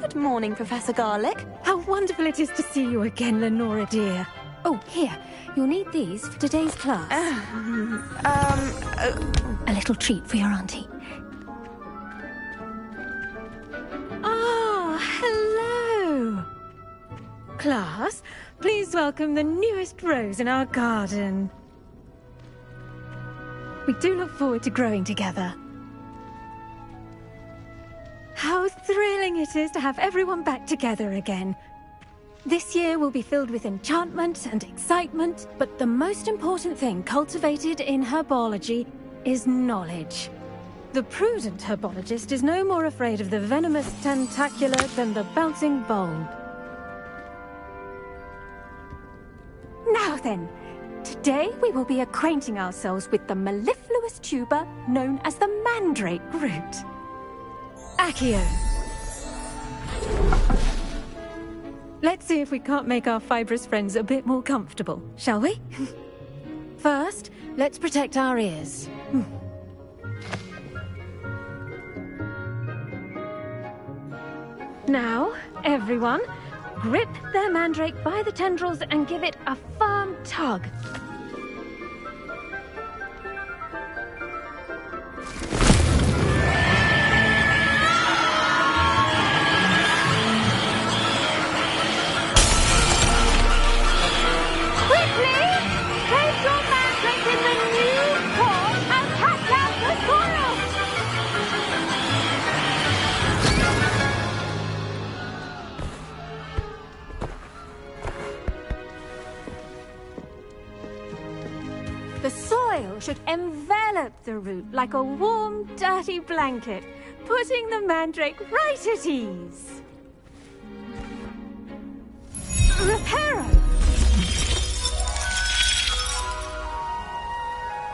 Good morning, Professor Garlick. How wonderful it is to see you again, Lenora dear. Oh, here. You'll need these for today's class. A little treat for your auntie. Ah, hello. Class, please welcome the newest rose in our garden. We do look forward to growing together. How thrilling it is to have everyone back together again. This year will be filled with enchantment and excitement, but the most important thing cultivated in herbology is knowledge. The prudent herbologist is no more afraid of the venomous tentacular than the bouncing bulb. Now then, today we will be acquainting ourselves with the mellifluous tuber known as the mandrake root. Accio. Let's see if we can't make our fibrous friends a bit more comfortable, shall we? First, let's protect our ears. Now, everyone, grip their mandrake by the tendrils and give it a firm tug. The soil should envelop the root like a warm, dirty blanket, putting the mandrake right at ease. Reparo!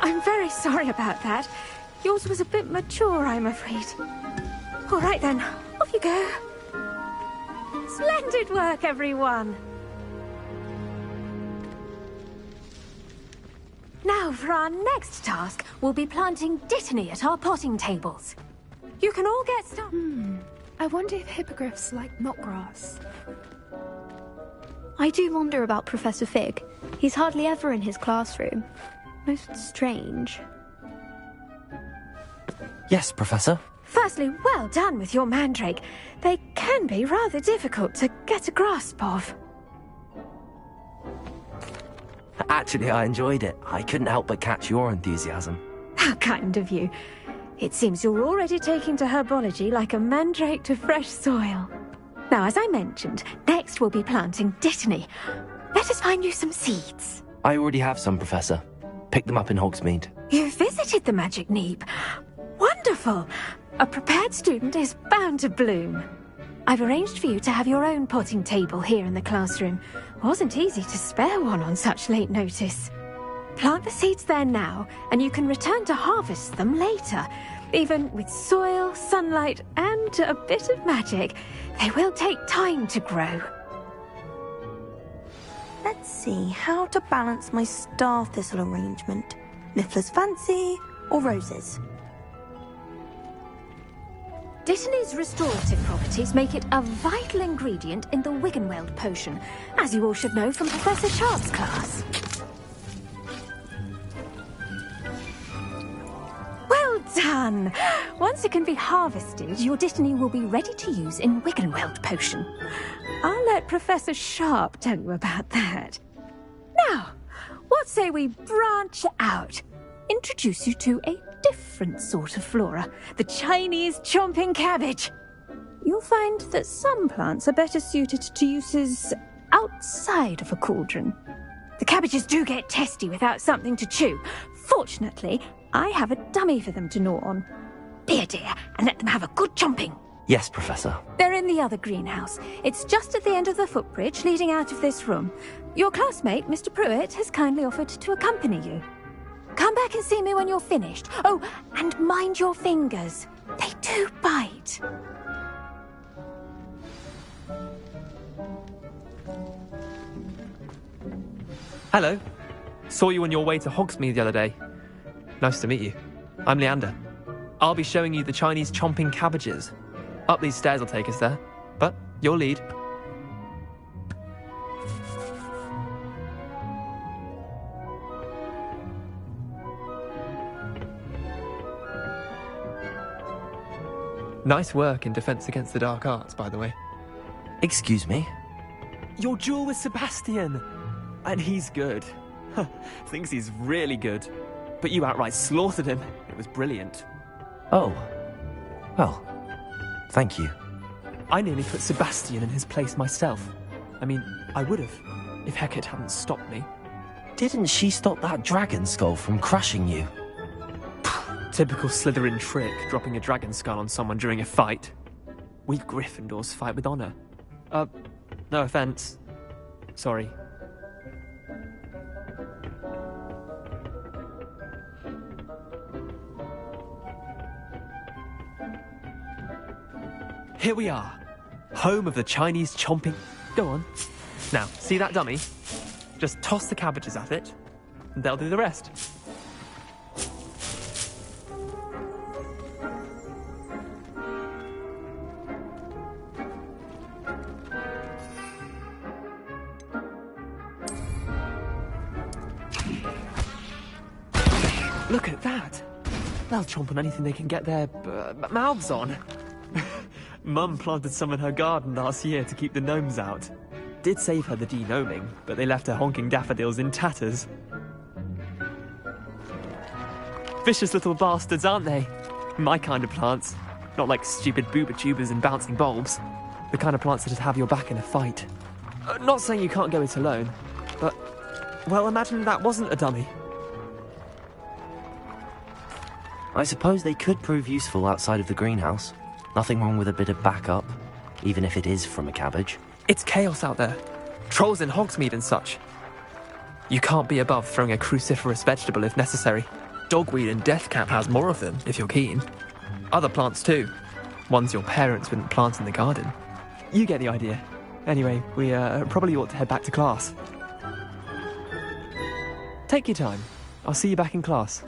I'm very sorry about that. Yours was a bit mature, I'm afraid. All right then, off you go. Splendid work, everyone. Now, for our next task, we'll be planting dittany at our potting tables. You can all get started. I wonder if hippogriffs like knotgrass. I do wonder about Professor Fig. He's hardly ever in his classroom. Most strange. Yes, Professor. Firstly, well done with your mandrake. They can be rather difficult to get a grasp of. Actually, I enjoyed it. I couldn't help but catch your enthusiasm. How kind of you. It seems you're already taking to herbology like a mandrake to fresh soil. Now, as I mentioned, next we'll be planting dittany. Let us find you some seeds. I already have some, Professor. Picked them up in Hogsmeade. You visited the Magic Neep. Wonderful! A prepared student is bound to bloom. I've arranged for you to have your own potting table here in the classroom. Wasn't easy to spare one on such late notice. Plant the seeds there now, and you can return to harvest them later. Even with soil, sunlight, and a bit of magic, they will take time to grow. Let's see how to balance my star thistle arrangement. Niffler's fancy or roses? Dittany's restorative properties make it a vital ingredient in the Wiggenweld potion, as you all should know from Professor Sharp's class. Well done! Once it can be harvested, your dittany will be ready to use in Wiggenweld potion. I'll let Professor Sharp tell you about that. Now, what say we branch out? Introduce you to a different sort of flora, the Chinese chomping cabbage. You'll find that some plants are better suited to uses outside of a cauldron. The cabbages do get testy without something to chew. Fortunately, I have a dummy for them to gnaw on. Be a dear and let them have a good chomping. Yes, Professor. They're in the other greenhouse. It's just at the end of the footbridge leading out of this room. Your classmate, Mr. Pruitt, has kindly offered to accompany you. Come back and see me when you're finished. Oh, and mind your fingers. They do bite. Hello. Saw you on your way to Hogsmeade the other day. Nice to meet you. I'm Leander. I'll be showing you the Chinese chomping cabbages. Up these stairs will take us there, but Your lead. Nice work in Defense Against the Dark Arts, by the way. Excuse me? Your duel with Sebastian! And he's good. Thinks he's really good. But you outright slaughtered him. It was brilliant. Oh. Well, thank you. I nearly put Sebastian in his place myself. I mean, I would have, if Hecate hadn't stopped me. Didn't she stop that dragon skull from crushing you? Typical Slytherin trick, dropping a dragon skull on someone during a fight. We Gryffindors fight with honor. No offense. Sorry. Here we are. Home of the Chinese chomping... Go on. Now, see that dummy? Just toss the cabbages at it, and they'll do the rest. Look at that! They'll chomp on anything they can get their mouths on. Mum planted some in her garden last year to keep the gnomes out. Did save her the de-gnoming, but they left her honking daffodils in tatters. Vicious little bastards, aren't they? My kind of plants. Not like stupid booba tubers and bouncing bulbs. The kind of plants that'd have your back in a fight. Not saying you can't go it alone, but... Well, imagine that wasn't a dummy. I suppose they could prove useful outside of the greenhouse. Nothing wrong with a bit of backup, even if it is from a cabbage. It's chaos out there. Trolls in Hogsmeade and such. You can't be above throwing a cruciferous vegetable if necessary. Dogweed and deathcap has more of them, if you're keen. Other plants too. Ones your parents wouldn't plant in the garden. You get the idea. Anyway, we probably ought to head back to class. Take your time. I'll see you back in class.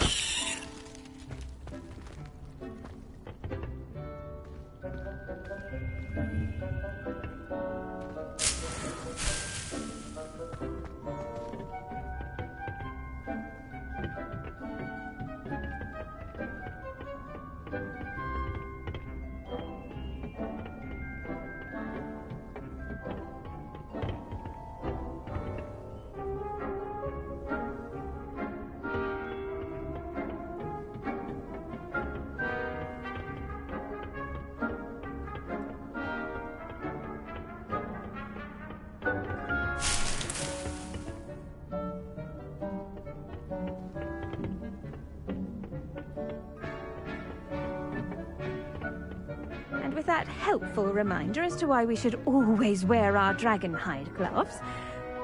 With that helpful reminder as to why we should always wear our dragon hide gloves,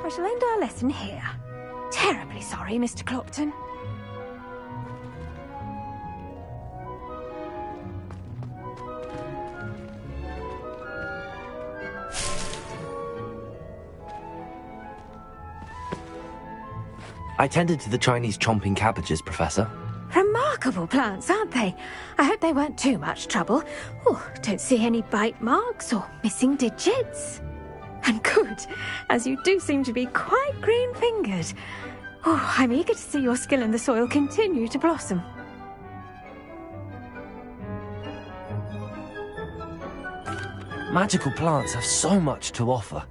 I shall end our lesson here. Terribly sorry, Mr. Clopton. I tended to the Chinese chomping cabbages, Professor. Remarkable plants, aren't they? I hope they weren't too much trouble. Oh, don't see any bite marks or missing digits. And good, as you do seem to be quite green-fingered. Oh, I'm eager to see your skill in the soil continue to blossom. Magical plants have so much to offer.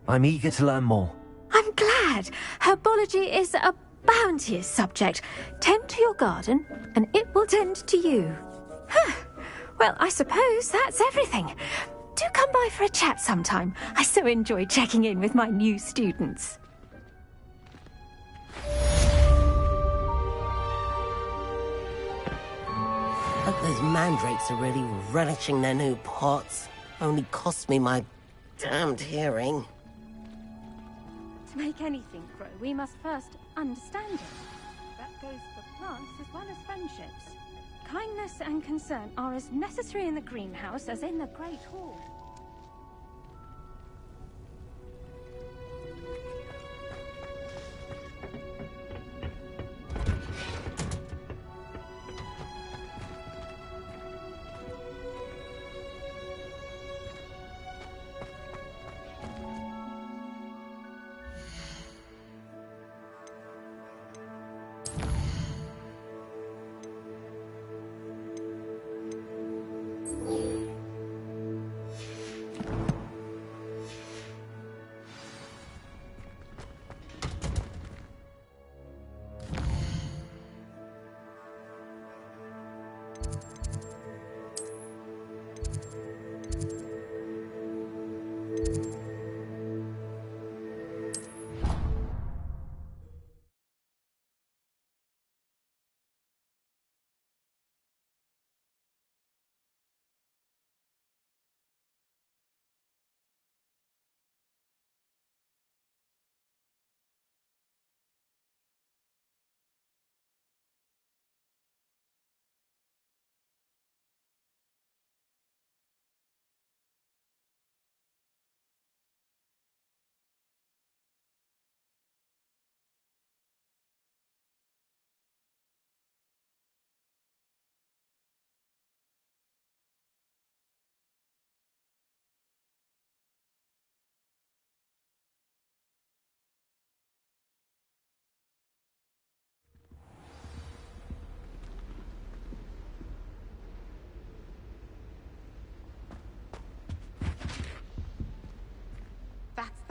I'm eager to learn more. I'm glad. Herbology is a bounteous subject. Tend to your garden, and it will tend to you. Well, I suppose that's everything. Do come by for a chat sometime. I so enjoy checking in with my new students. Hope those mandrakes are really relishing their new pots. Only cost me my damned hearing. To make anything grow, we must first understand it. That goes for plants as well as friendships. Kindness and concern are as necessary in the greenhouse as in the Great Hall.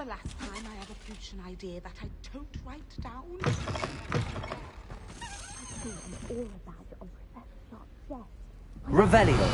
the last time I had a potion idea that I don't write down? All about it on Professor Sharp's desk. Revelio.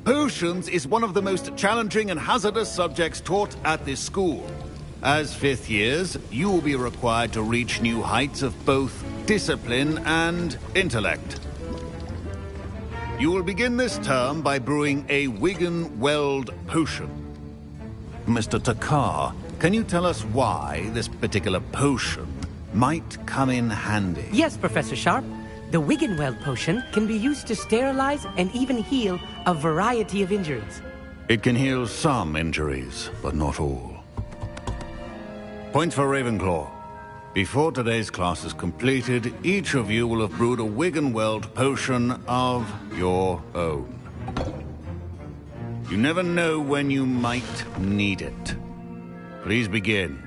Potions is one of the most challenging and hazardous subjects taught at this school. As fifth years, you will be required to reach new heights of both discipline and intellect. You will begin this term by brewing a Wiggenweld potion. Mr. Takar, can you tell us why this particular potion might come in handy? Yes, Professor Sharp. The Wiggenweld potion can be used to sterilize and even heal a variety of injuries. It can heal some injuries, but not all. Points for Ravenclaw. Before today's class is completed, each of you will have brewed a Wiggenweld potion of your own. You never know when you might need it. Please begin.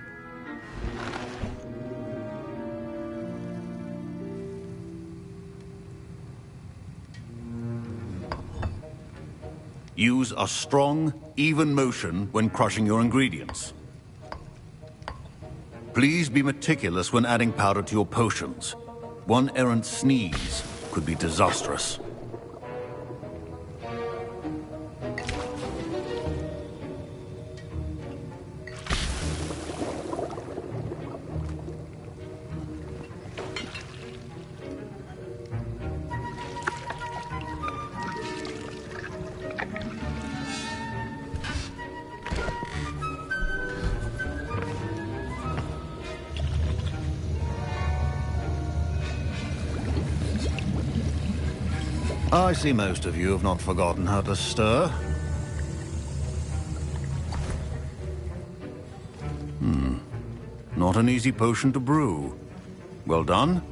Use a strong, even motion when crushing your ingredients. Please be meticulous when adding powder to your potions. One errant sneeze could be disastrous. I see most of you have not forgotten how to stir. Not an easy potion to brew. Well done.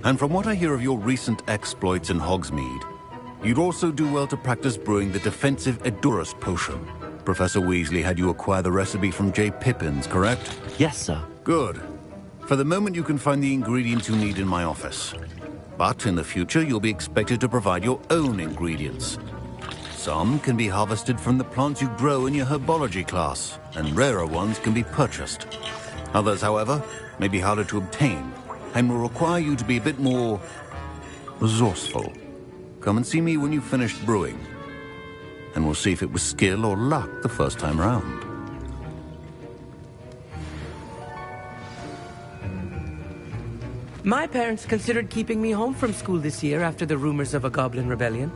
And from what I hear of your recent exploits in Hogsmeade, you'd also do well to practice brewing the defensive Edurus potion. Professor Weasley had you acquire the recipe from J. Pippins, correct? Yes, sir. Good. For the moment, you can find the ingredients you need in my office. But in the future, you'll be expected to provide your own ingredients. Some can be harvested from the plants you grow in your herbology class, and rarer ones can be purchased. Others, however, may be harder to obtain, and will require you to be a bit more resourceful. Come and see me when you've finished brewing, and we'll see if it was skill or luck the first time round. My parents considered keeping me home from school this year after the rumors of a goblin rebellion.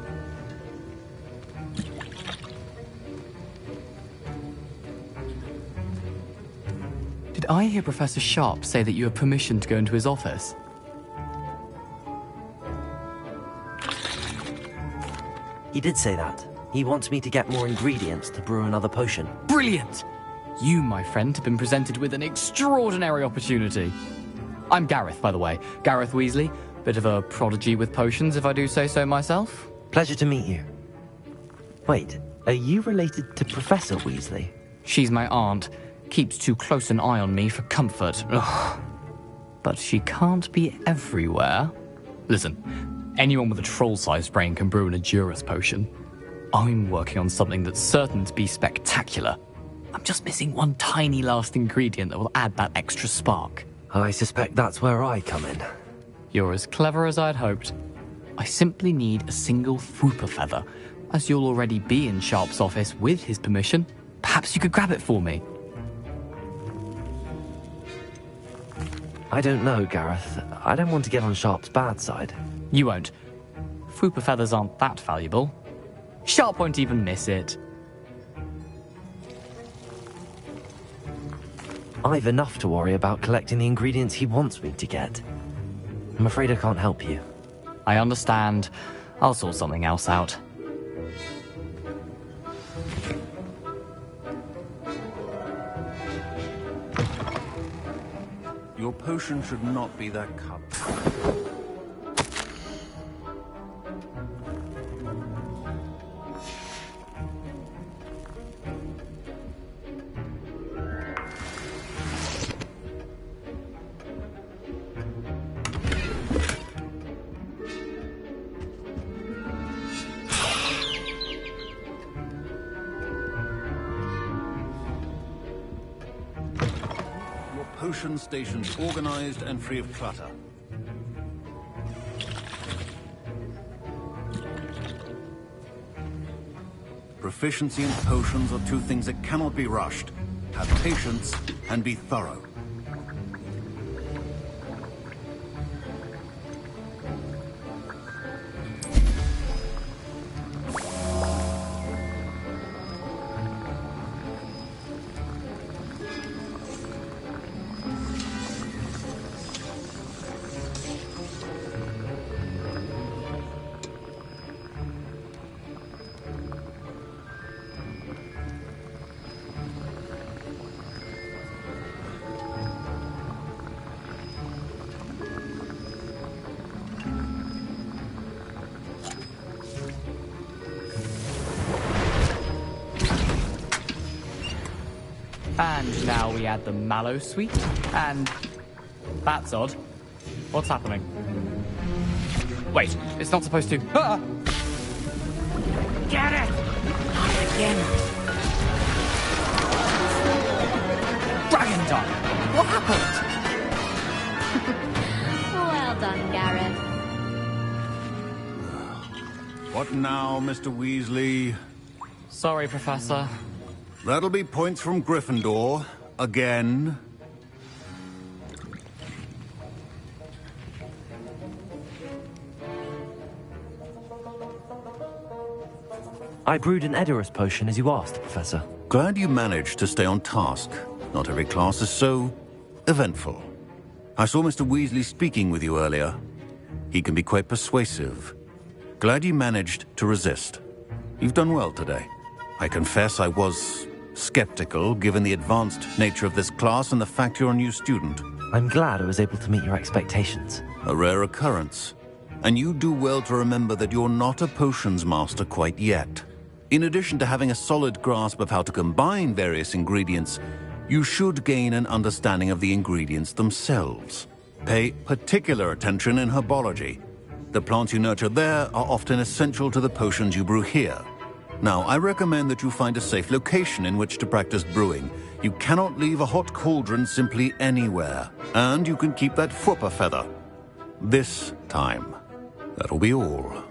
Did I hear Professor Sharp say that you have permission to go into his office? He did say that. He wants me to get more ingredients to brew another potion. Brilliant! You, my friend, have been presented with an extraordinary opportunity. I'm Gareth, by the way. Gareth Weasley. Bit of a prodigy with potions, if I do say so myself. Pleasure to meet you. Wait, are you related to Professor Weasley? She's my aunt. Keeps too close an eye on me for comfort. Ugh. But she can't be everywhere. Listen, anyone with a troll-sized brain can brew an Edurus potion. I'm working on something that's certain to be spectacular. I'm just missing one tiny last ingredient that will add that extra spark. I suspect that's where I come in. You're as clever as I'd hoped. I simply need a single Fwooper feather, As you'll already be in Sharp's office with his permission, perhaps you could grab it for me. I don't know, Gareth. I don't want to get on Sharp's bad side. You won't. Fupa feathers aren't that valuable. Sharp won't even miss it. I've enough to worry about collecting the ingredients he wants me to get. I'm afraid I can't help you. I understand. I'll sort something else out. Your potion should not be that cup. Potion stations organized and free of clutter. Proficiency in potions are two things that cannot be rushed. Have patience and be thorough. And now we add the mallow sweet, and... That's odd. What's happening? Wait, it's not supposed to... Ah! Get it! Not again. Dragon Dog! What happened? Well done, Gareth. What now, Mr. Weasley? Sorry, Professor. That'll be points from Gryffindor. Again. I brewed an Edurus potion as you asked, Professor. Glad you managed to stay on task. Not every class is so eventful. I saw Mr. Weasley speaking with you earlier. He can be quite persuasive. Glad you managed to resist. You've done well today. I confess I was skeptical, given the advanced nature of this class and the fact you're a new student. I'm glad I was able to meet your expectations. A rare occurrence. And you do well to remember that you're not a potions master quite yet. In addition to having a solid grasp of how to combine various ingredients, you should gain an understanding of the ingredients themselves. Pay particular attention in herbology. The plants you nurture there are often essential to the potions you brew here. Now, I recommend that you find a safe location in which to practice brewing. You cannot leave a hot cauldron simply anywhere. And you can keep that Fupa feather. This time. That'll be all.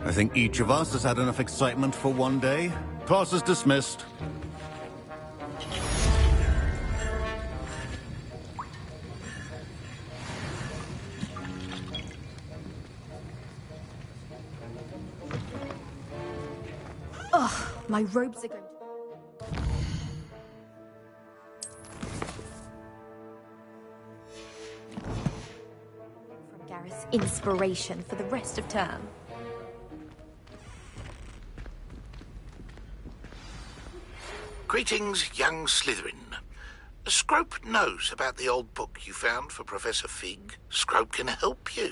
I think each of us has had enough excitement for one day. Class is dismissed. Ugh, my robes are going to... From Gareth's inspiration for the rest of term. Greetings, young Slytherin. Scrope knows about the old book you found for Professor Fig. Scrope can help you.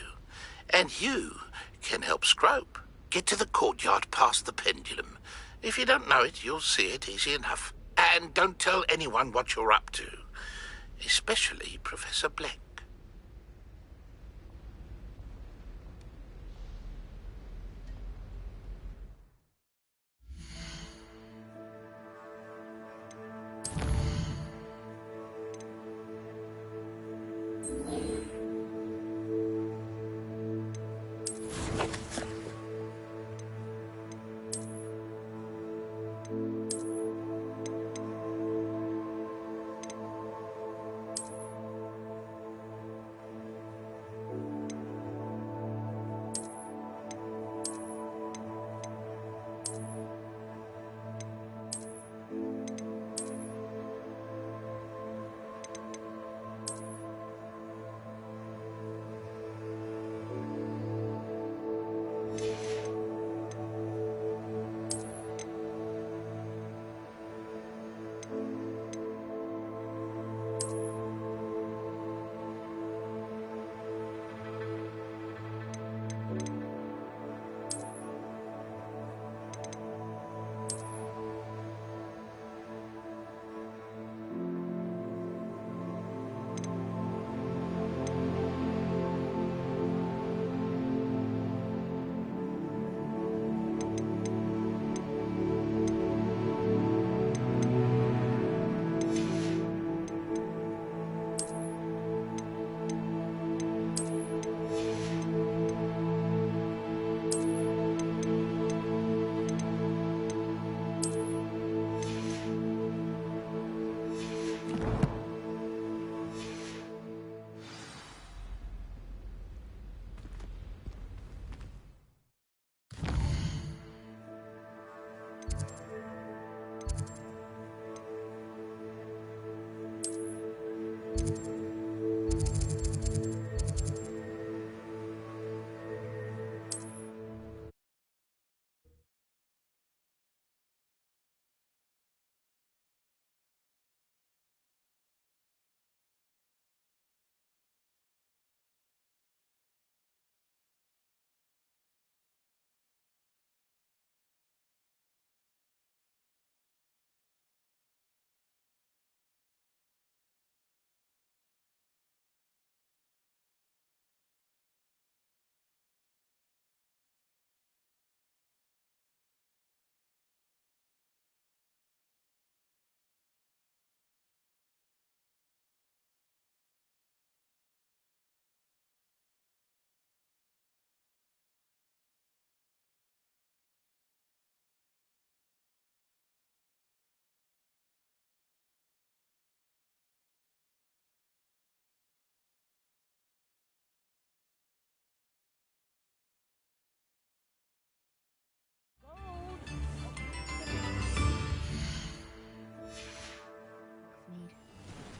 And you can help Scrope. Get to the courtyard past the pendulum. If you don't know it, you'll see it easy enough. And don't tell anyone what you're up to. Especially Professor Black.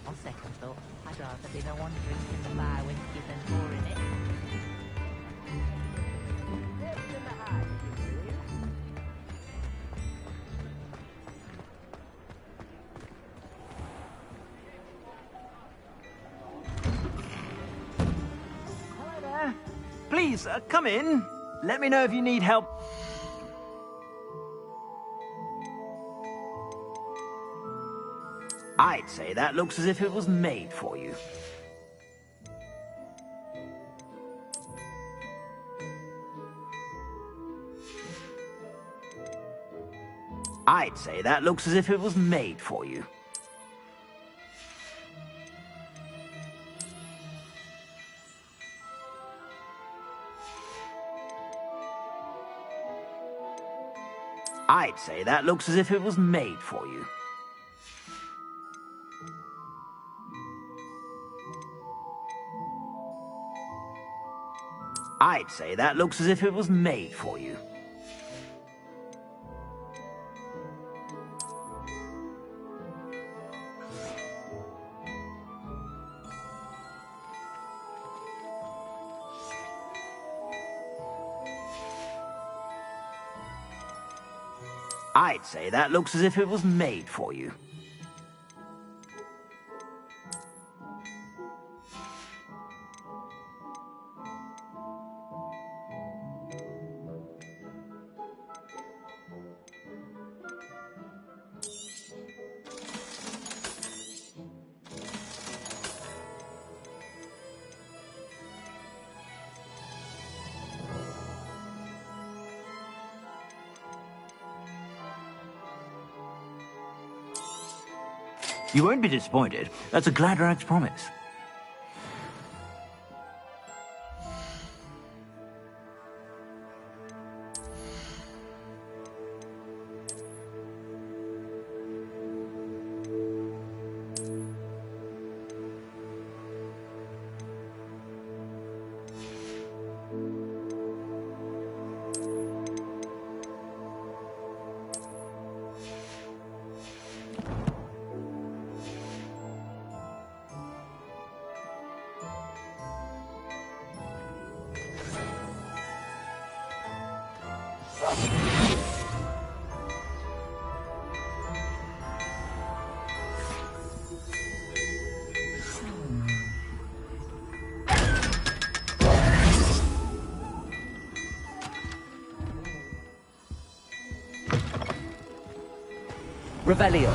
On second thought, I'd rather be the one drinking the fire whiskey than pouring it. Hello there. Please, come in. Let me know if you need help. I'd say that looks as if it was made for you. I'd say that looks as if it was made for you. I'd say that looks as if it was made for you. I'd say that looks as if it was made for you. I'd say that looks as if it was made for you. You won't be disappointed. That's a Gladrag's promise. Revelio.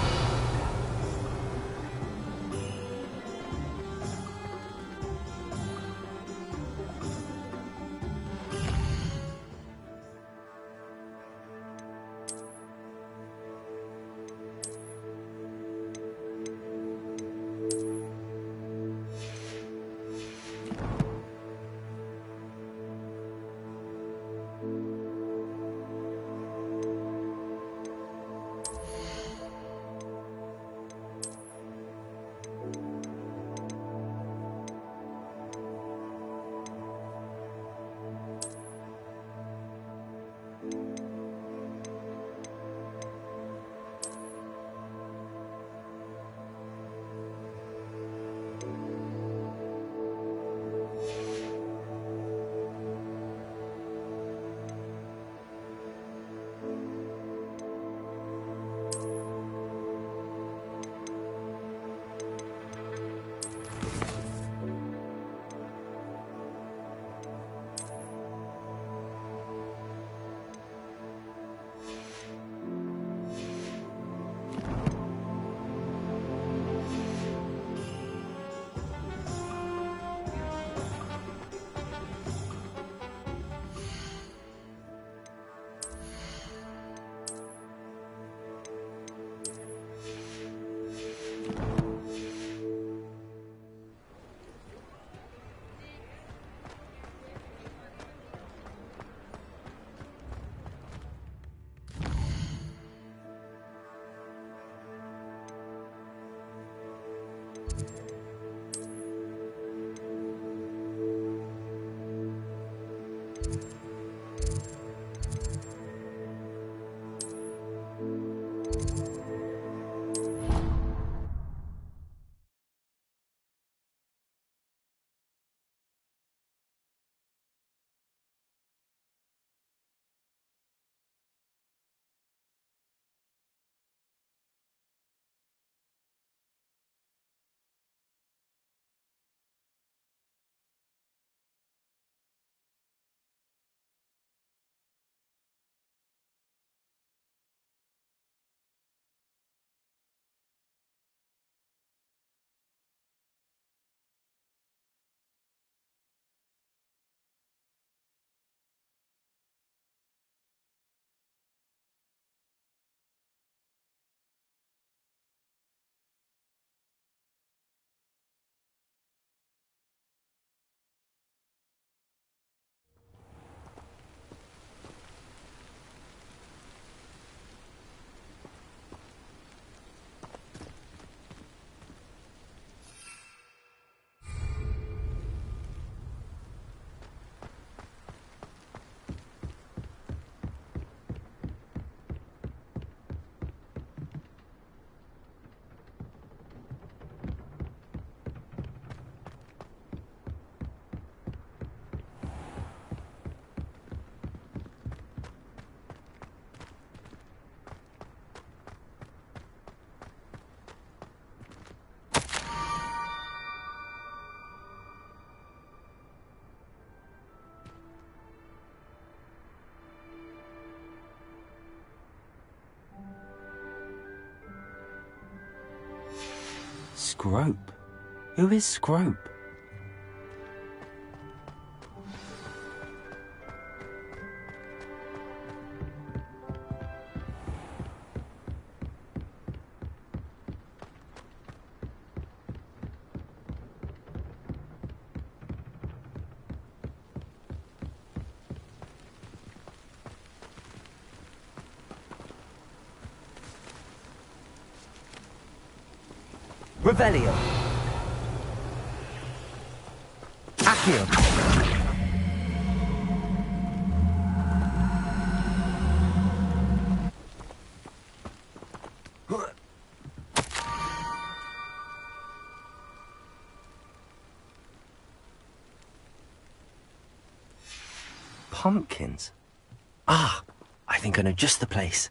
Scrope? Who is Scrope? Revelio. Accio. Pumpkins? Ah, I think I know just the place.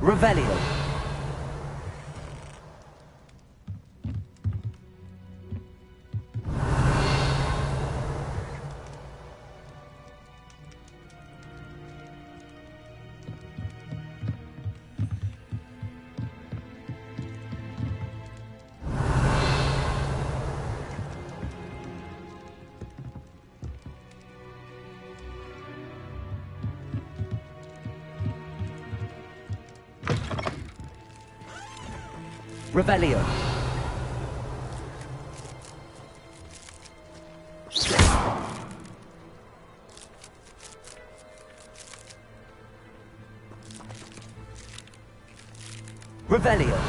Revelio. Revelio. Revelio.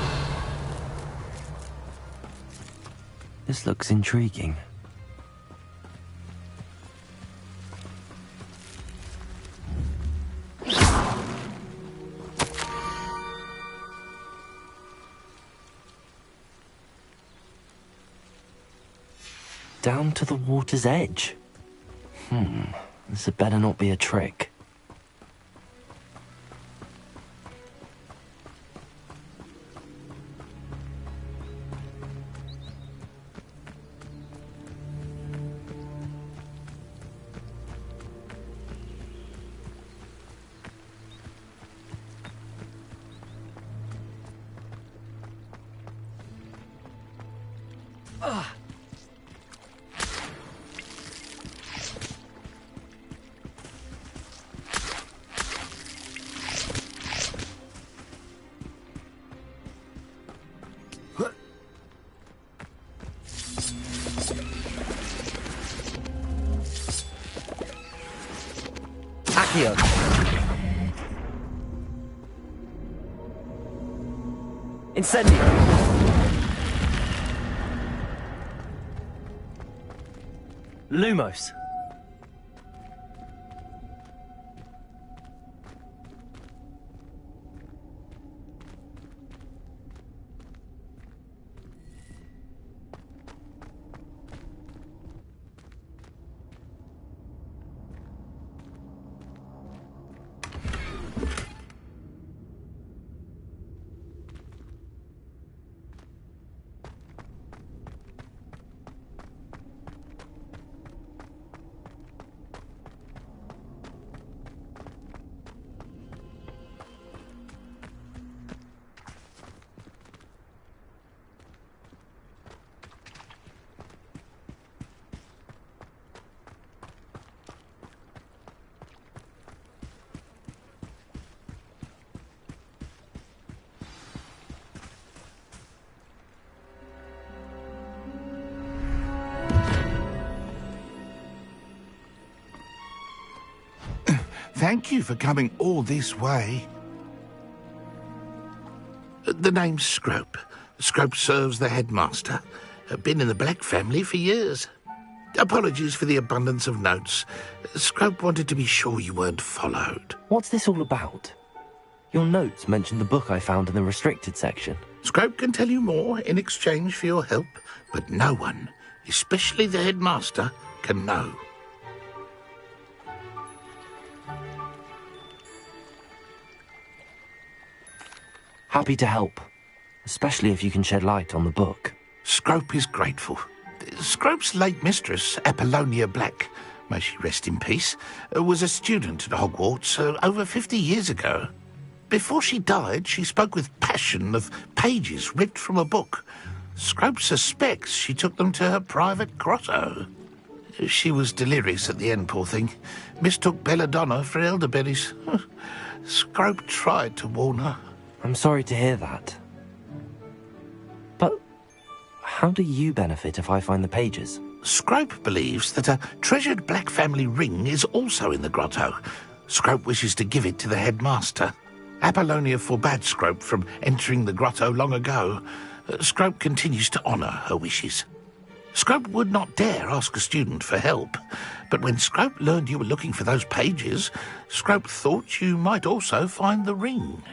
This looks intriguing. Down to the water's edge. This had better not be a trick. Accio. Incendio. Lumos. Thank you for coming all this way. The name's Scrope. Scrope serves the headmaster. Been in the Black family for years. Apologies for the abundance of notes. Scrope wanted to be sure you weren't followed. What's this all about? Your notes mentioned the book I found in the restricted section. Scrope can tell you more in exchange for your help, but no one, especially the headmaster, can know. Happy to help, especially if you can shed light on the book. Scrope is grateful. Scrope's late mistress, Apollonia Black, may she rest in peace, was a student at Hogwarts over 50 years ago. Before she died, she spoke with passion of pages ripped from a book. Scrope suspects she took them to her private grotto. She was delirious at the end, poor thing. Mistook belladonna for elderberries. Scrope tried to warn her. I'm sorry to hear that. But how do you benefit if I find the pages? Scrope believes that a treasured Black family ring is also in the grotto. Scrope wishes to give it to the headmaster. Apollonia forbade Scrope from entering the grotto long ago. Scrope continues to honour her wishes. Scrope would not dare ask a student for help, but when Scrope learned you were looking for those pages, Scrope thought you might also find the ring.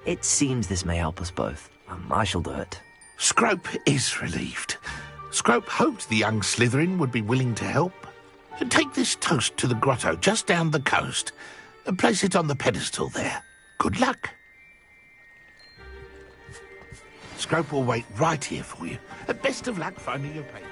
It seems this may help us both. I shall do it. Scrope is relieved. Scrope hoped the young Slytherin would be willing to help. Take this toast to the grotto just down the coast. Place it on the pedestal there. Good luck. Scrope will wait right here for you. Best of luck finding your papers.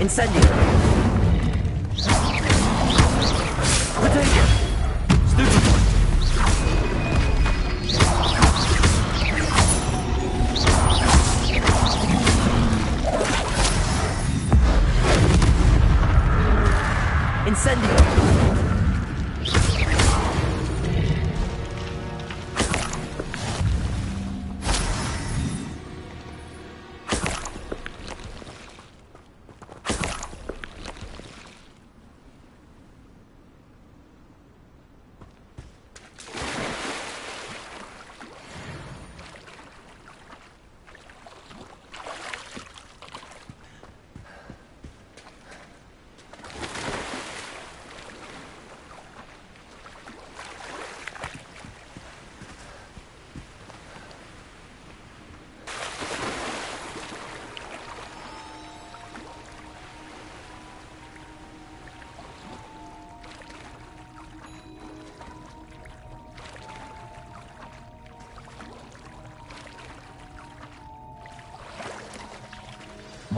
Incendio. Potato. Stupid. Incendio.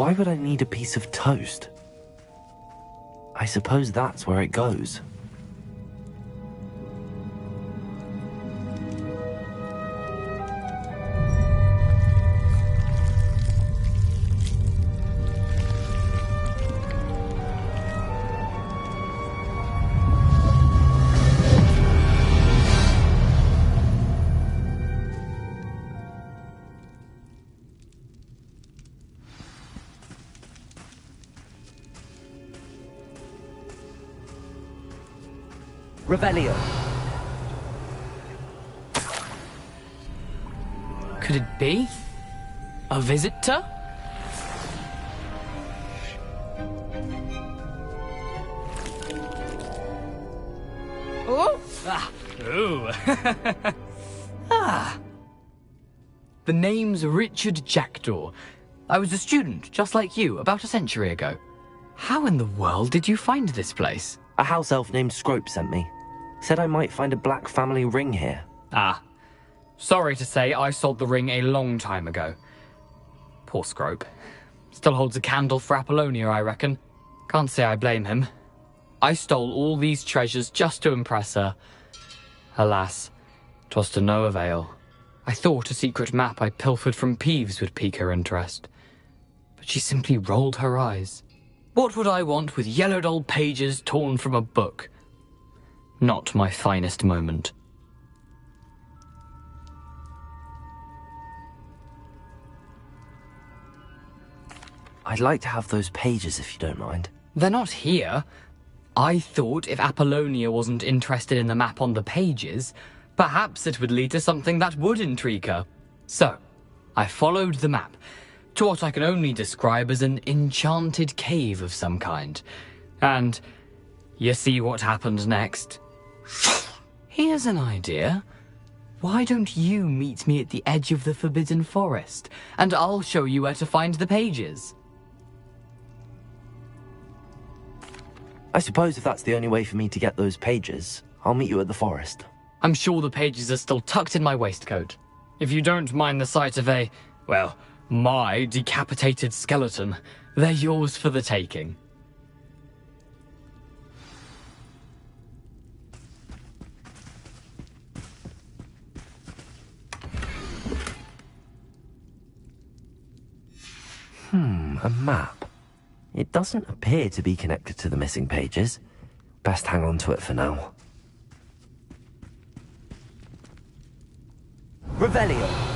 Why would I need a piece of toast? I suppose that's where it goes. Revelio. Could it be? A visitor? Oh! Ah! Ooh. Ah! The name's Richard Jackdaw. I was a student, just like you, about a century ago. How in the world did you find this place? A house elf named Scrope sent me. Said I might find a black family ring here. Ah. Sorry to say, I sold the ring a long time ago. Poor Scrope. Still holds a candle for Apollonia, I reckon. Can't say I blame him. I stole all these treasures just to impress her. Alas, 'twas to no avail. I thought a secret map I pilfered from Peeves would pique her interest. But she simply rolled her eyes. What would I want with yellowed old pages torn from a book? Not my finest moment. I'd like to have those pages if you don't mind. They're not here. I thought if Apollonia wasn't interested in the map on the pages, perhaps it would lead to something that would intrigue her. So, I followed the map to what I can only describe as an enchanted cave of some kind. And you see what happened next? Here's an idea. Why don't you meet me at the edge of the Forbidden Forest, and I'll show you where to find the pages? I suppose if that's the only way for me to get those pages, I'll meet you at the forest. I'm sure the pages are still tucked in my waistcoat. If you don't mind the sight of my decapitated skeleton, they're yours for the taking. A map. It doesn't appear to be connected to the missing pages. Best hang on to it for now. Revelio.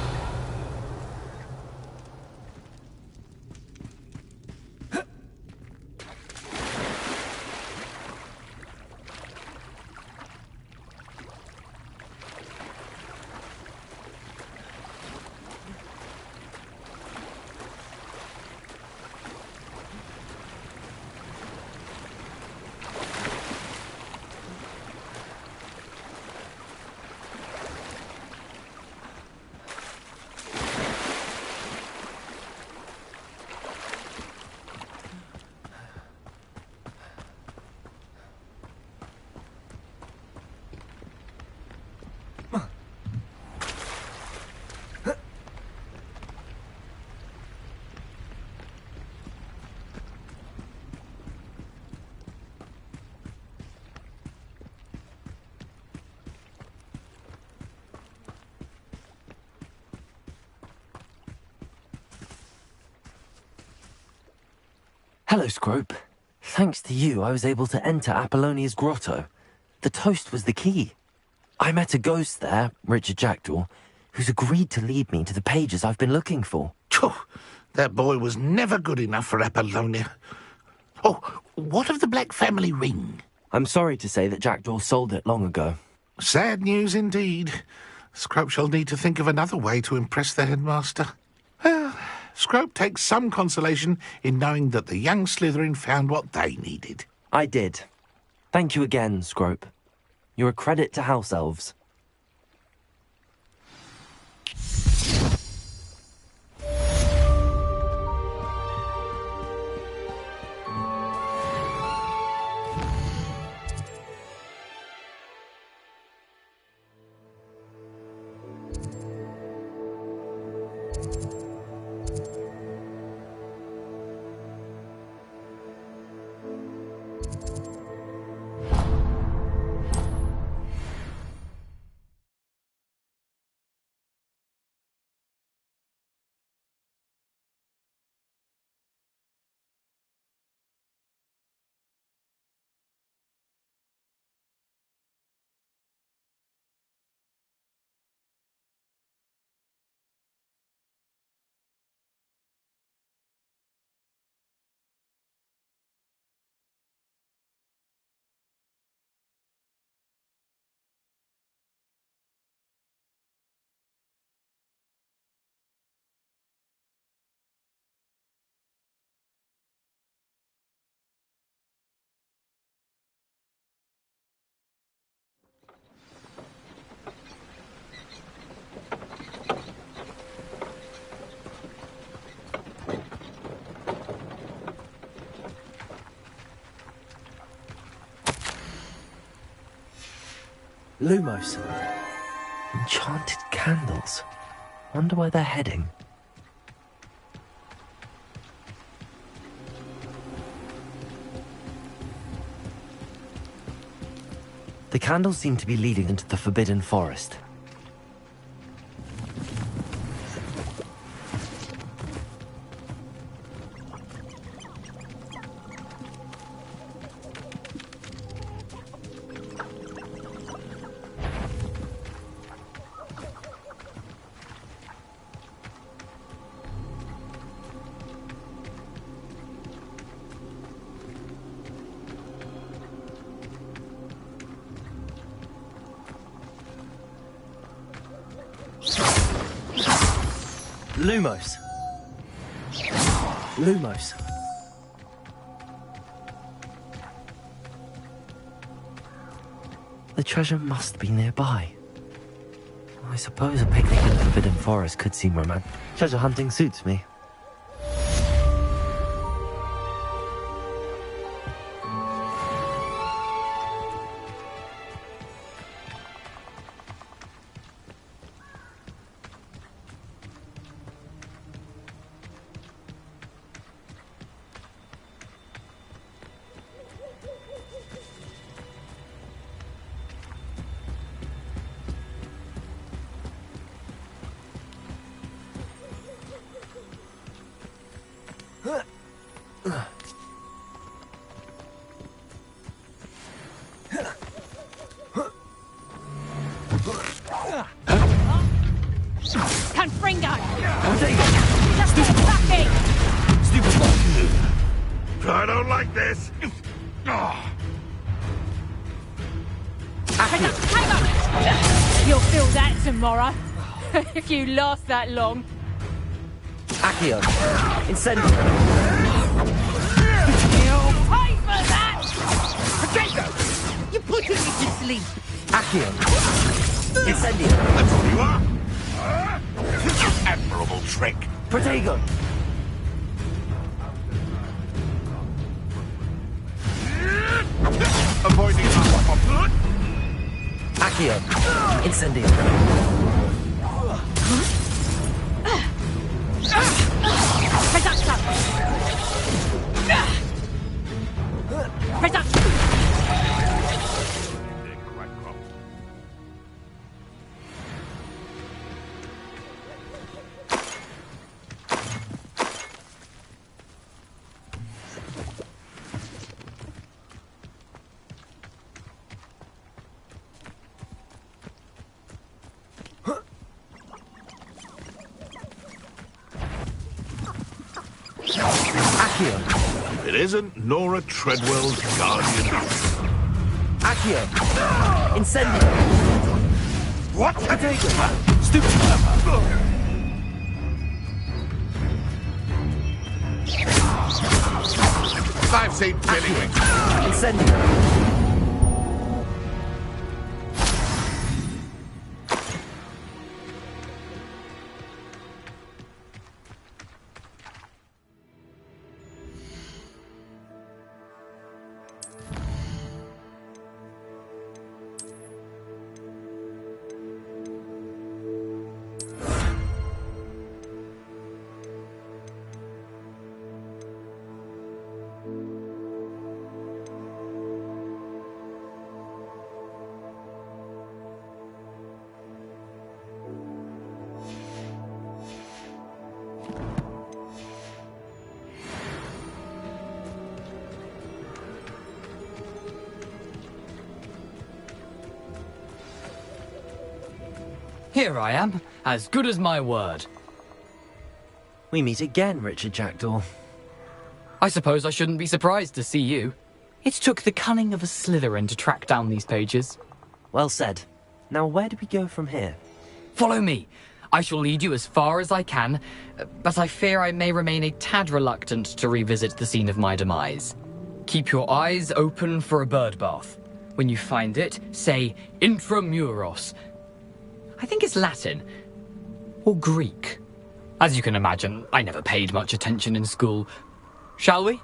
Hello, Scrope. Thanks to you, I was able to enter Apollonia's grotto. The toast was the key. I met a ghost there, Richard Jackdaw, who's agreed to lead me to the pages I've been looking for. That boy was never good enough for Apollonia. Oh, what of the Black family ring? I'm sorry to say that Jackdaw sold it long ago. Sad news indeed. Scrope shall need to think of another way to impress the headmaster. Well, Scrope takes some consolation in knowing that the young Slytherin found what they needed. I did. Thank you again, Scrope. You're a credit to House Elves. Lumos. Enchanted candles. Wonder where they're heading. The candles seem to be leading into the Forbidden Forest. Lumos. Lumos. The treasure must be nearby. I suppose a picnic in the Forbidden Forest could seem romantic. Treasure hunting suits me. I don't like this. You'll feel that tomorrow, if you last that long. Accio. Incendio. You'll pay for that! Potato! You're putting me to sleep. Accio. Incendio. That's all you are. Admirable trick. Protego. Avoiding Accio. Incendio. It isn't Nora Treadwell's guardian. Accio. Incendio. What? Potato. Stupid. I've seen Billywink. Incendio. Here I am, as good as my word. We meet again, Richard Jackdaw. I suppose I shouldn't be surprised to see you. It took the cunning of a Slytherin to track down these pages. Well said. Now where do we go from here? Follow me. I shall lead you as far as I can, but I fear I may remain a tad reluctant to revisit the scene of my demise. Keep your eyes open for a bird bath. When you find it, say intramuros. I think it's Latin. Or Greek. As you can imagine, I never paid much attention in school. Shall we?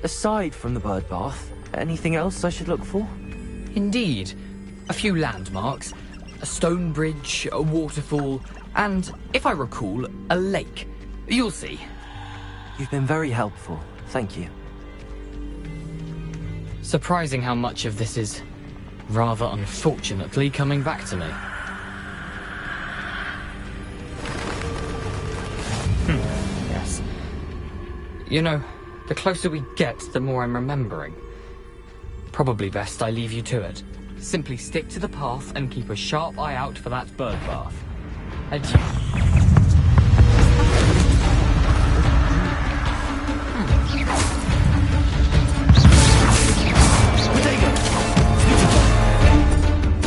Aside from the bird bath, anything else I should look for? Indeed. A few landmarks, a stone bridge, a waterfall, and, if I recall, a lake. You'll see. You've been very helpful. Thank you. Surprising how much of this is, rather unfortunately, coming back to me. Yes. You know, the closer we get, the more I'm remembering. Probably best I leave you to it. Simply stick to the path and keep a sharp eye out for that bird bath. Adieu.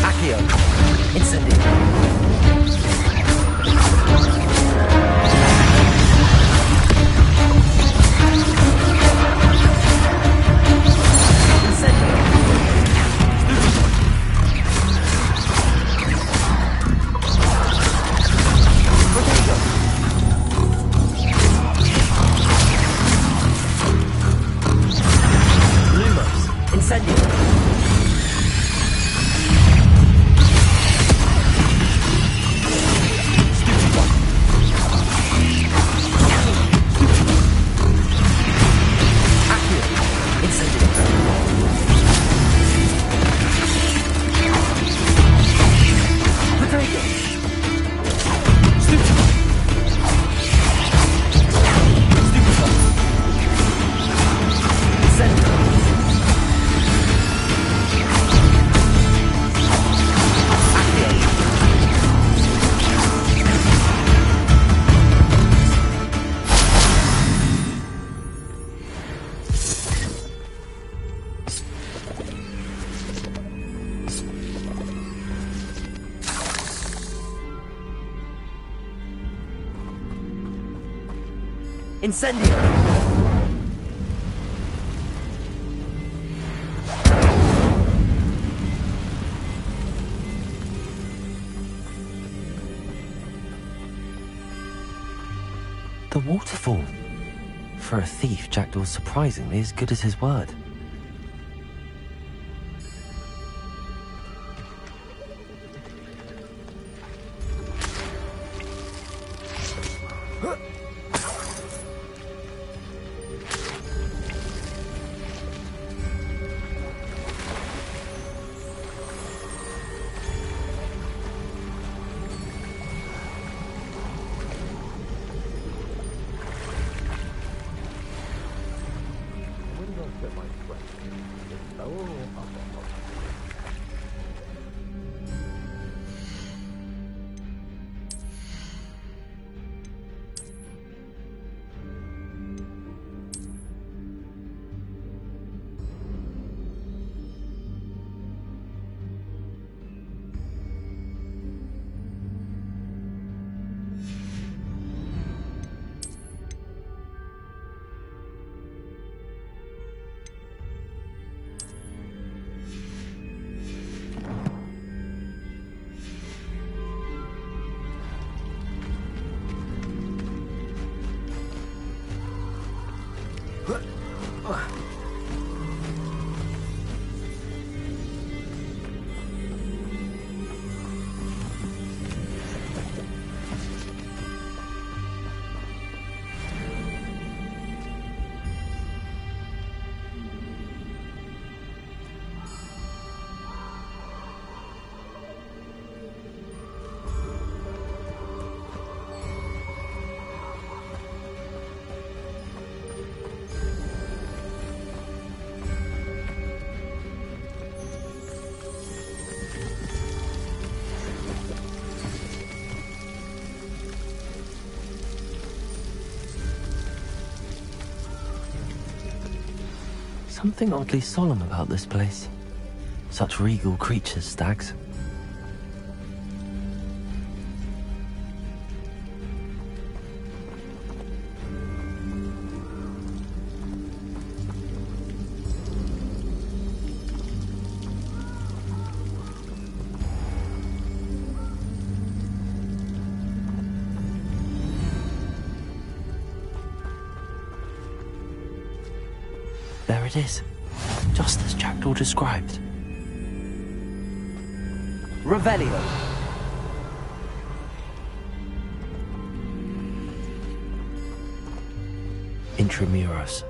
Accio. Incendio. Incendio! The waterfall. For a thief, Jackdaw's surprisingly as good as his word. Something oddly solemn about this place. Such regal creatures, stags. There it is. Just as Jackdaw described. Revelio. Intramuros.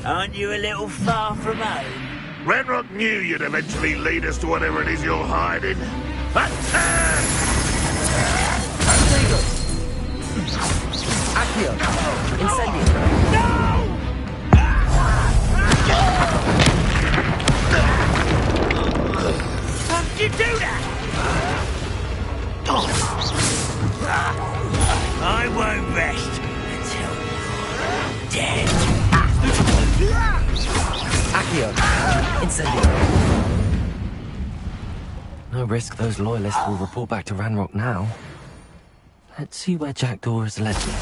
Aren't you a little far from home? Ranrock knew you'd eventually lead us to whatever it is you're hiding. Attack! Accio! Incendio! How did you do that? I won't rest until you're dead. Accio! Incendio! No risk those loyalists will report back to Ranrock now. Let's see where Jackdaw has led me.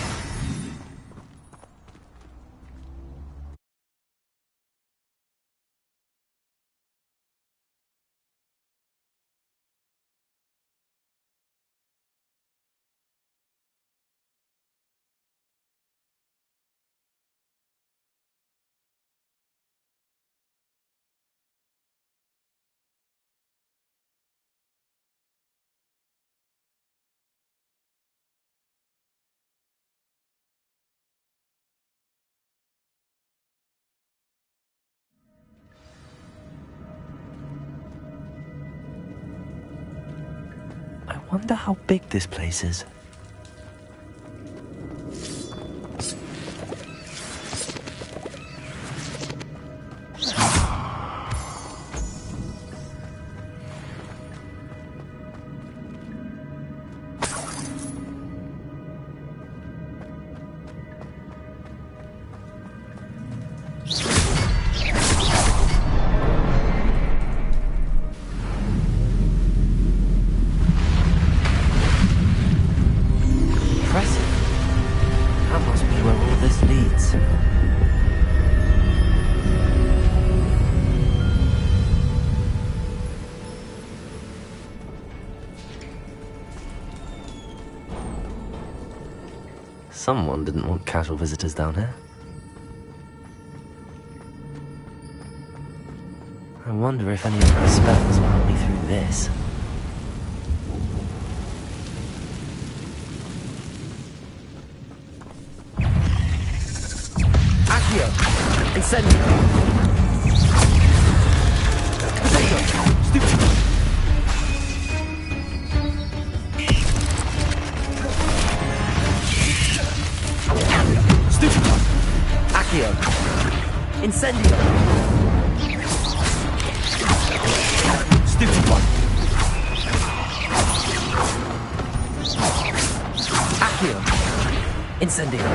I wonder how big this place is. Someone didn't want casual visitors down here. I wonder if any of my spells will help me through this. Accio! Incendio! Potato! Stupid! Accio! Incendio! Stupid one! Accio! Incendio!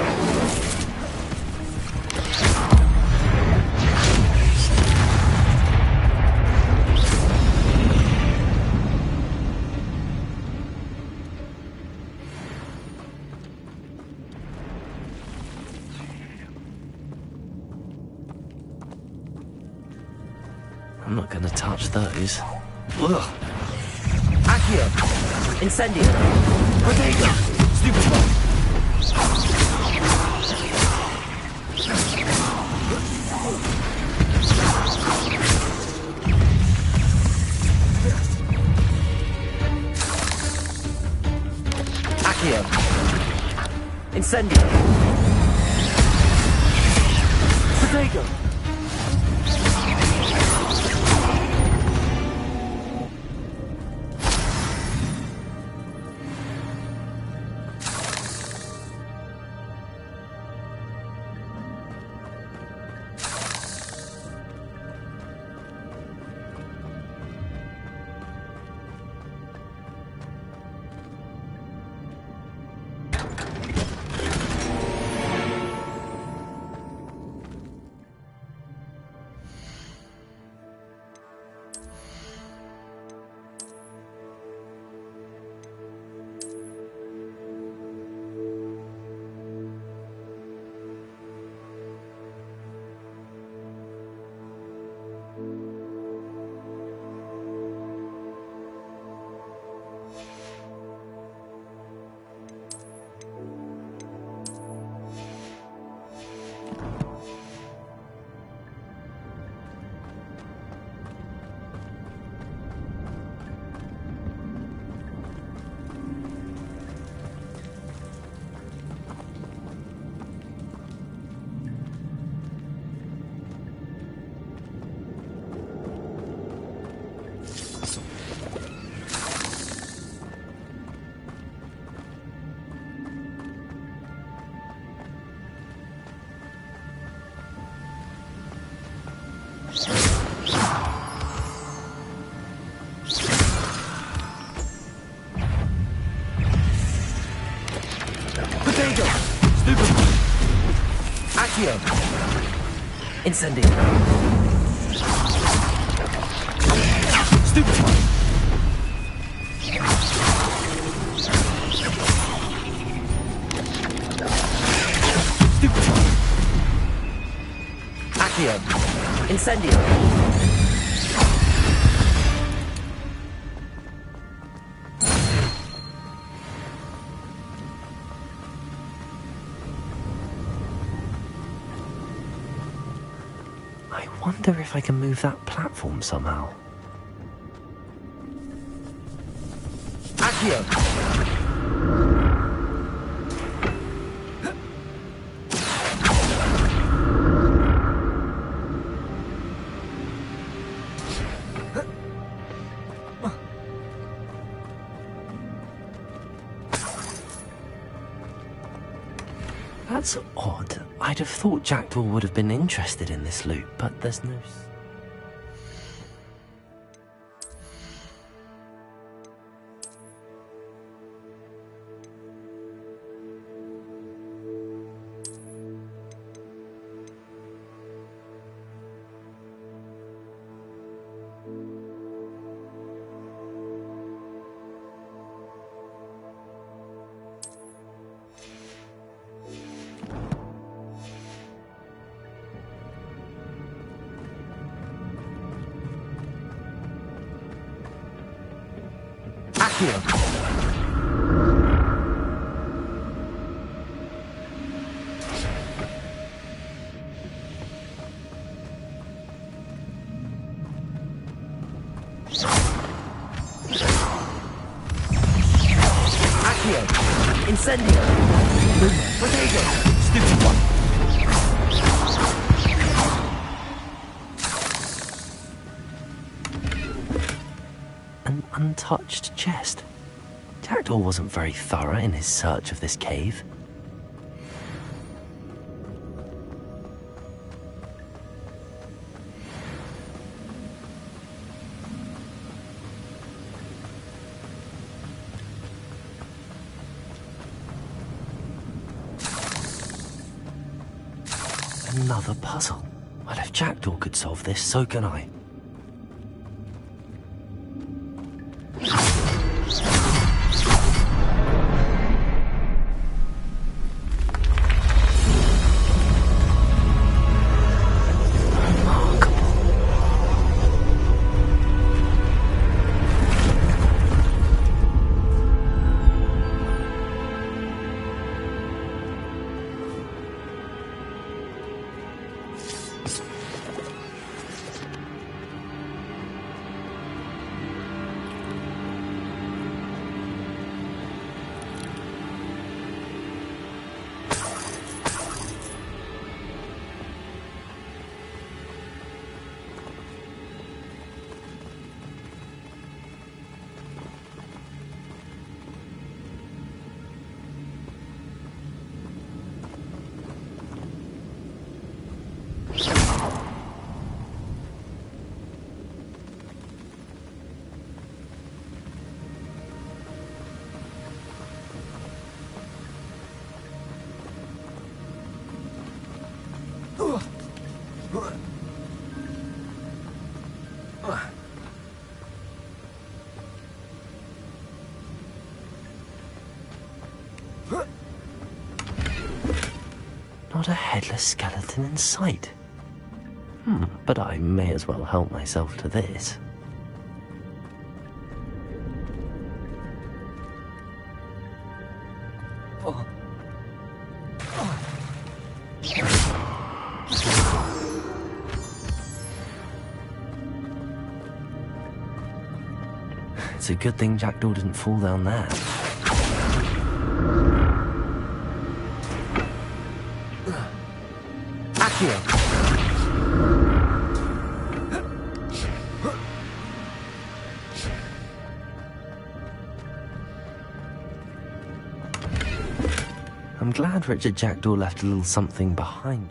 I'm not gonna touch those. Ugh. Accio! Incendio! Potato! Stupid one! Accio! Incendio! Potato! Incendio. Stupefy. Stupefy. Accio. Incendio. I wonder if I can move that platform somehow. Accio! That's odd. I'd have thought Jackdaw would have been interested in this loot, but there's no... Incendio! Potato! Stupid one! An untouched chest. Jackdaw wasn't very thorough in his search of this cave. Another puzzle. Well, if Jackdaw could solve this, so can I. Not a headless skeleton in sight. But I may as well help myself to this. It's a good thing Jackdaw didn't fall down there. Accio! I'm glad Richard Jackdaw left a little something behind.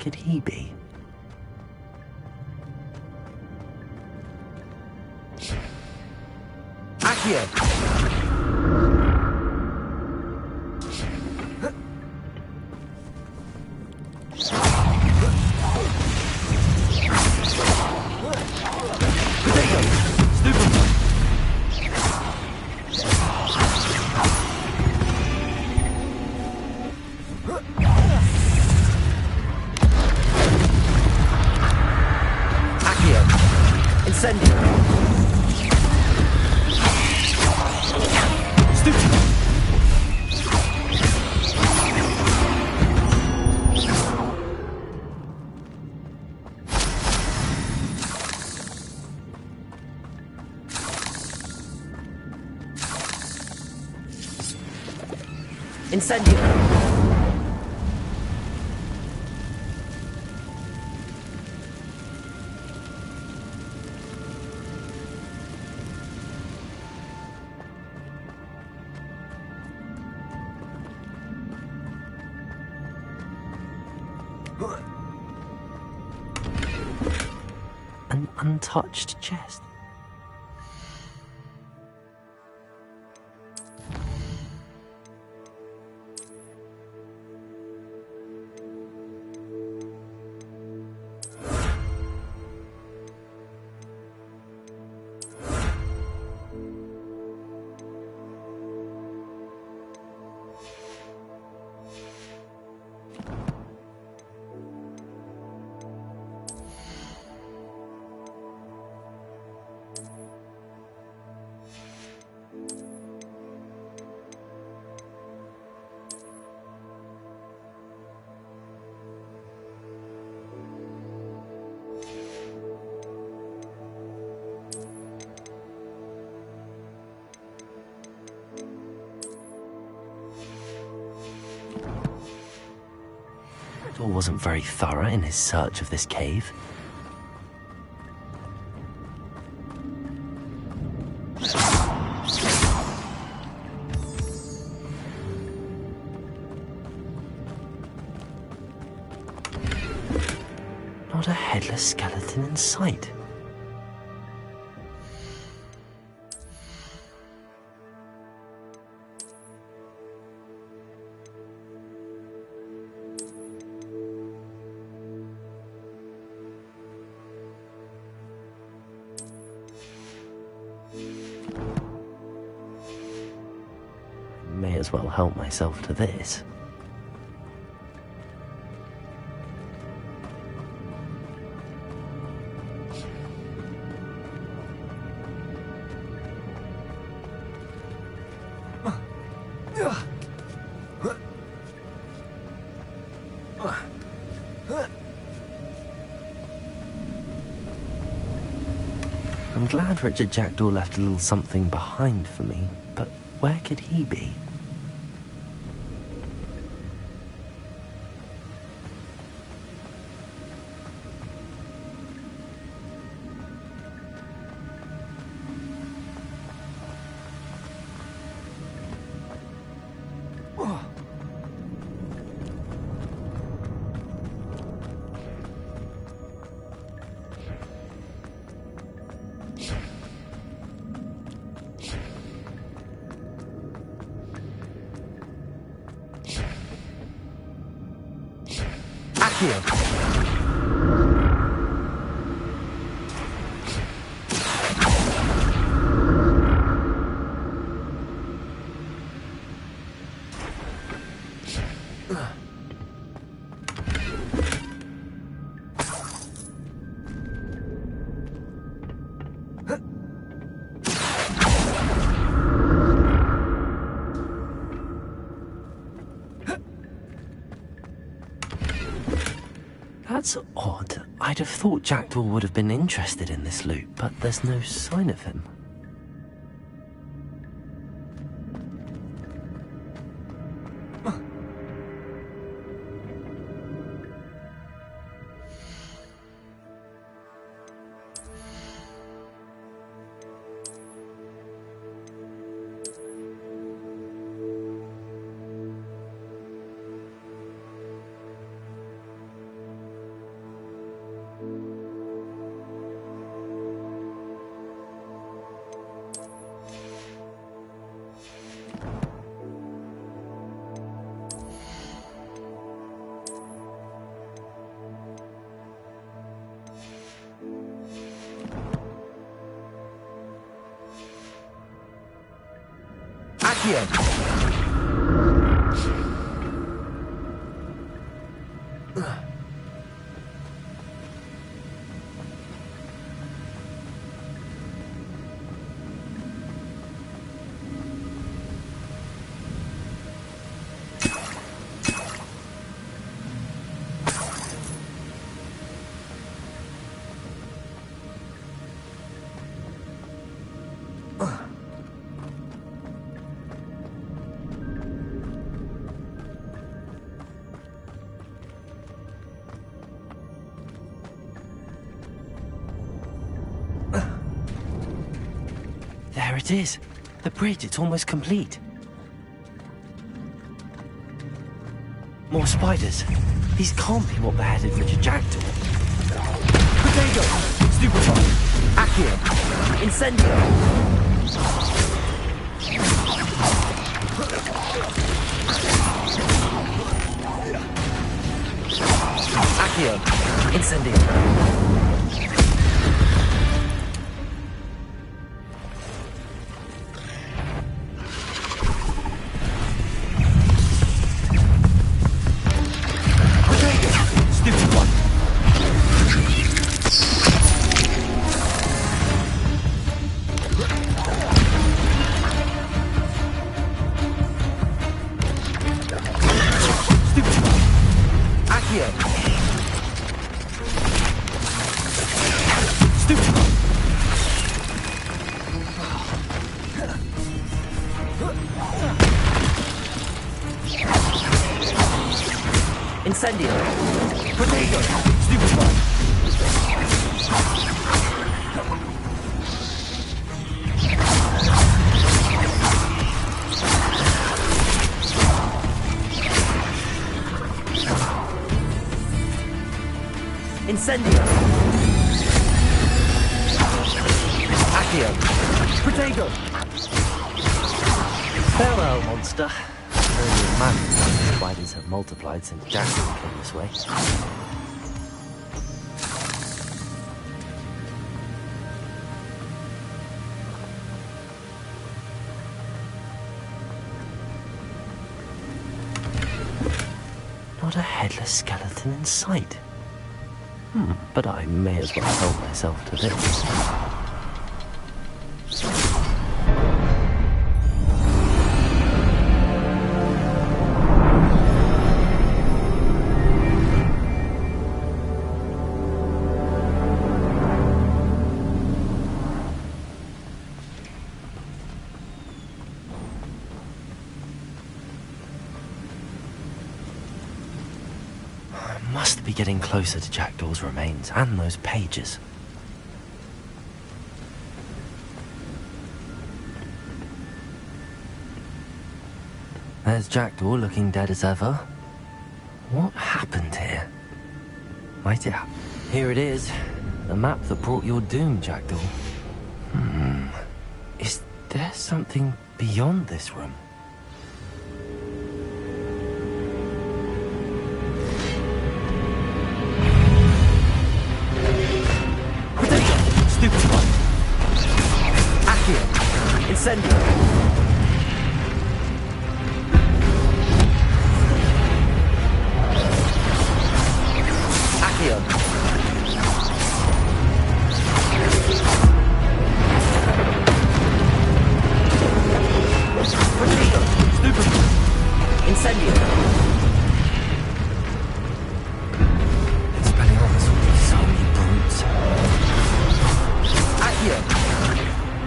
could he be? Accio! Incendio! An untouched chest. Wasn't very thorough in his search of this cave. Not a headless skeleton in sight. May as well help myself to this. I'm glad Richard Jackdaw left a little something behind for me, but where could he be? That's odd. I'd have thought Jackdaw would have been interested in this loot, but there's no sign of him. Accio! There it is. The bridge, it's almost complete. More spiders. These can't be what beheaded Richard Jackdaw. Potato! Stupefy! Accio! Incendio! Accio! Incendio! Incendio! Potato! Stupefy! Incendio! Accio! Potato! Farewell, monster. Only imagine spiders have multiplied since Jackdaw came this way. Not a headless skeleton in sight. But I may as well help myself to this. Must be getting closer to Jackdaw's remains and those pages. There's Jackdaw looking dead as ever. What happened here? Might it happen? Here it is. The map that brought your doom, Jackdaw. Is there something beyond this room? Stupefy! Accio! Incendio! Accio! Potato! Stupefy! Incendio! Expelliarmus will be so many brutes. Accio!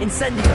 Incendio!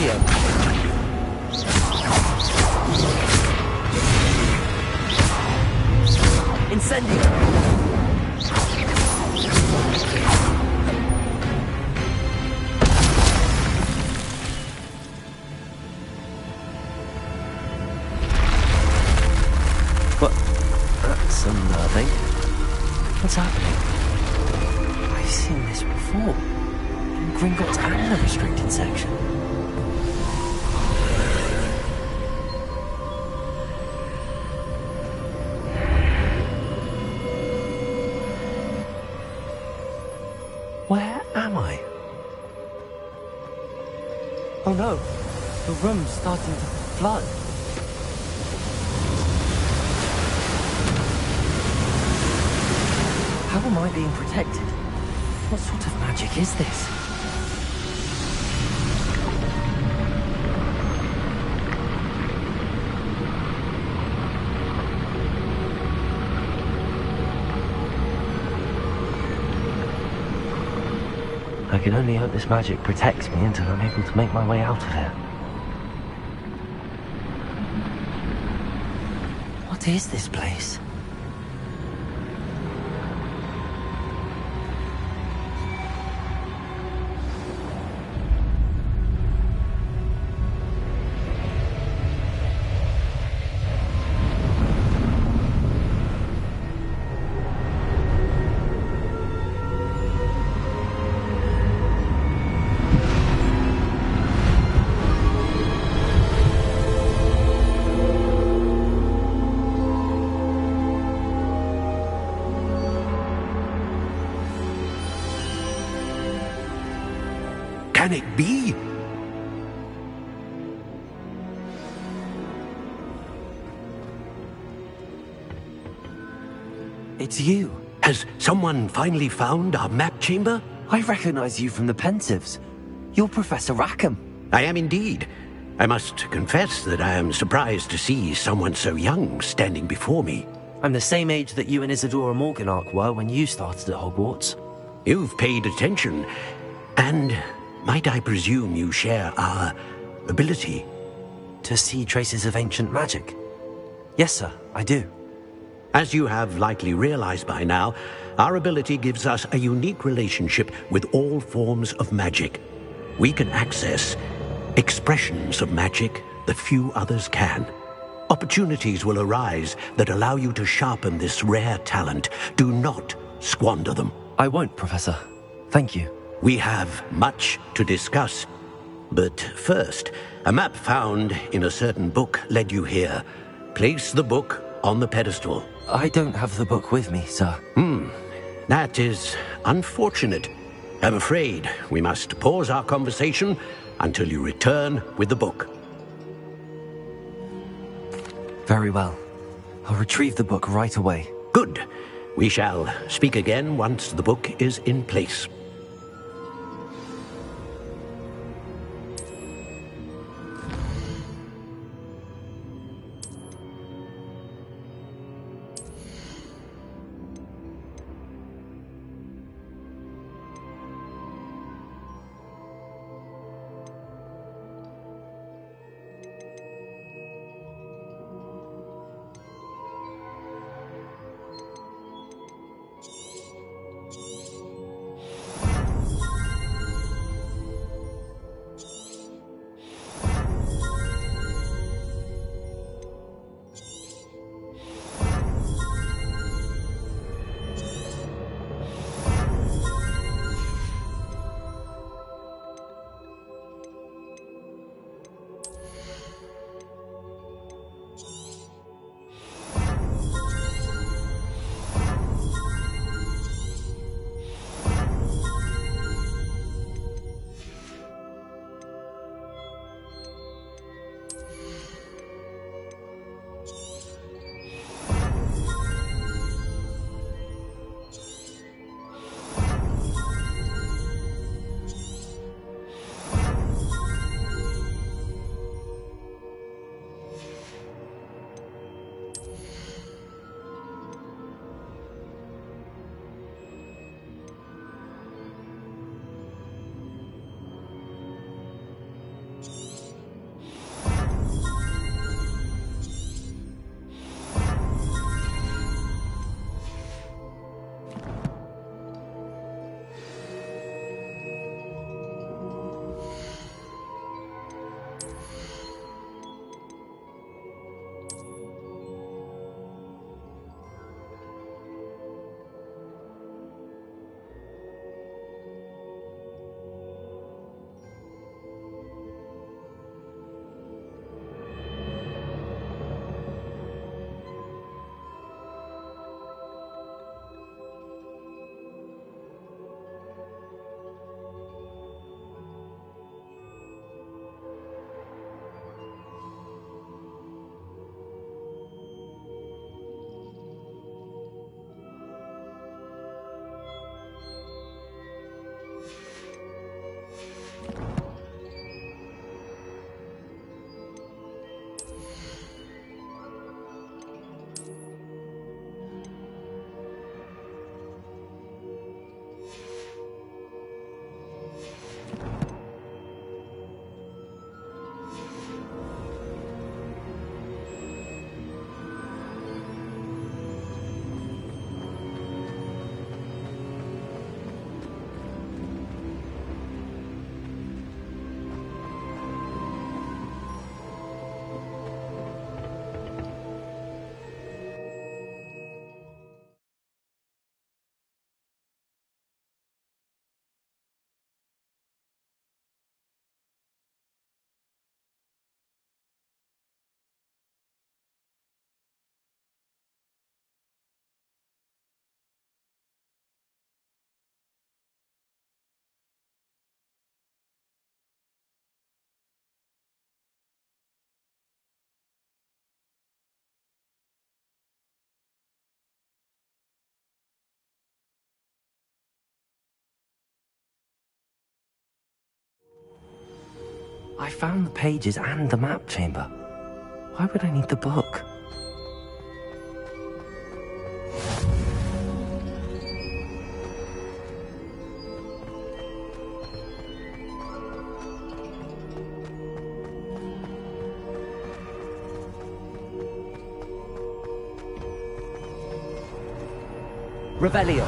Accio. Incendio. What? That's unnerving. What's happening? I've seen this before. In Gringotts and the restricted section. Where am I? Oh no, the room's starting to flood. How am I being protected? What sort of magic is this? I can only hope this magic protects me until I'm able to make my way out of here. What is this place? Can it be? It's you. Has someone finally found our map chamber? I recognize you from the Pensives. You're Professor Rackham. I am indeed. I must confess that I am surprised to see someone so young standing before me. I'm the same age that you and Isadora Morganach were when you started at Hogwarts. You've paid attention, and might I presume you share our ability? To see traces of ancient magic? Yes, sir, I do. As you have likely realized by now, our ability gives us a unique relationship with all forms of magic. We can access expressions of magic that few others can. Opportunities will arise that allow you to sharpen this rare talent. Do not squander them. I won't, Professor. Thank you. We have much to discuss. But first, a map found in a certain book led you here. Place the book on the pedestal. I don't have the book with me, sir. That is unfortunate. I'm afraid we must pause our conversation until you return with the book. Very well. I'll retrieve the book right away. Good. We shall speak again once the book is in place. I found the pages and the map chamber. Why would I need the book? Revelio.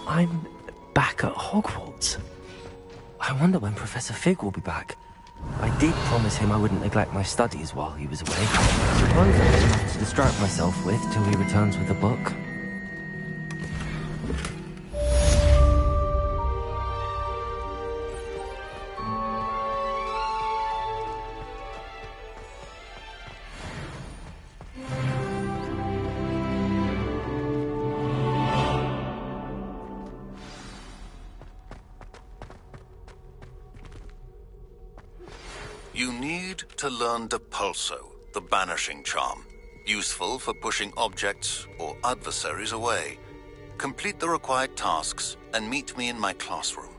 I'm back at Hogwarts. I wonder when Professor Fig will be back. I did promise him I wouldn't neglect my studies while he was away. I suppose I have enough to distract myself with till he returns with a book. You need to learn Depulso, the banishing charm. Useful for pushing objects or adversaries away. Complete the required tasks and meet me in my classroom.